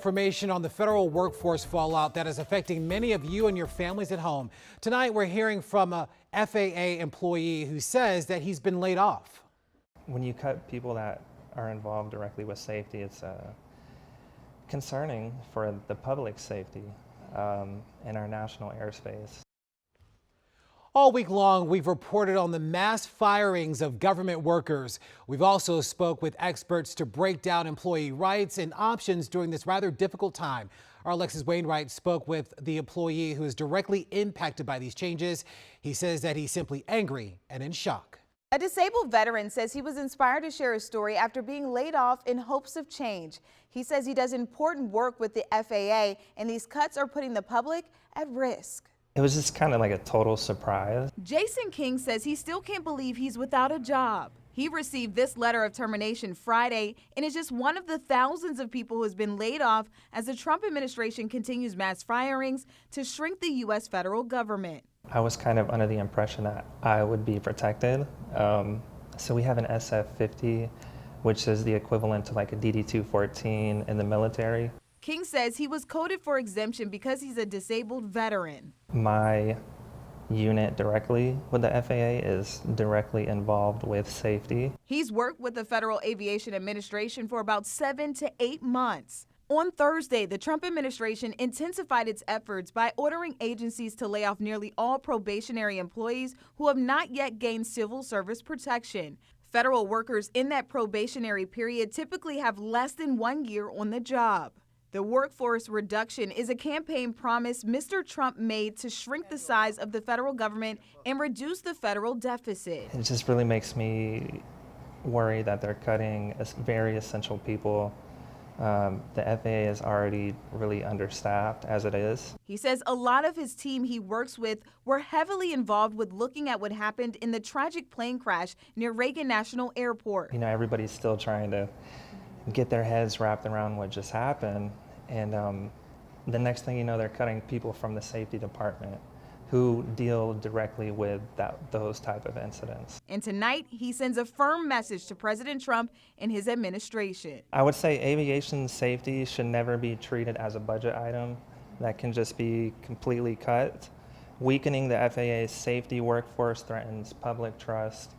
Information on the federal workforce fallout that is affecting many of you and your families at home. Tonight, we're hearing from a FAA employee who says that he's been laid off. When you cut people that are involved directly with safety, it's concerning for the public's safety in our national airspace. All week long, we've reported on the mass firings of government workers. We've also spoke with experts to break down employee rights and options during this rather difficult time. Our Alexis Wainwright spoke with the employee who is directly impacted by these changes. He says that he's simply angry and in shock. A disabled veteran says he was inspired to share his story after being laid off in hopes of change. He says he does important work with the FAA, and these cuts are putting the public at risk. It was just kind of like a total surprise. Jason King says he still can't believe he's without a job. He received this letter of termination Friday and is just one of the thousands of people who has been laid off as the Trump administration continues mass firings to shrink the U.S. federal government. I was kind of under the impression that I would be protected. So we have an SF-50, which is the equivalent to like a DD-214 in the military. King says he was coded for exemption because he's a disabled veteran. My unit directly with the FAA is directly involved with safety. He's worked with the Federal Aviation Administration for about 7 to 8 months. On Thursday, the Trump administration intensified its efforts by ordering agencies to lay off nearly all probationary employees who have not yet gained civil service protection. Federal workers in that probationary period typically have less than 1 year on the job. The workforce reduction is a campaign promise Mr. Trump made to shrink the size of the federal government and reduce the federal deficit. It just really makes me worry that they're cutting very essential people. The FAA is already really understaffed as it is. He says a lot of his team he works with were heavily involved with looking at what happened in the tragic plane crash near Reagan National Airport. You know, everybody's still trying to get their heads wrapped around what just happened, and the next thing you know, they're cutting people from the safety department who deal directly with those type of incidents. And tonight, he sends a firm message to President Trump and his administration. I would say aviation safety should never be treated as a budget item that can just be completely cut. Weakening the FAA's safety workforce threatens public trust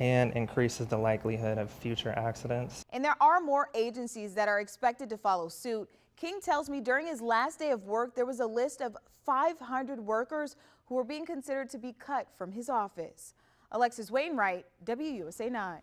and increases the likelihood of future accidents. And there are more agencies that are expected to follow suit. King tells me during his last day of work, there was a list of 500 workers who were being considered to be cut from his office. Alexis Wainwright, WUSA 9.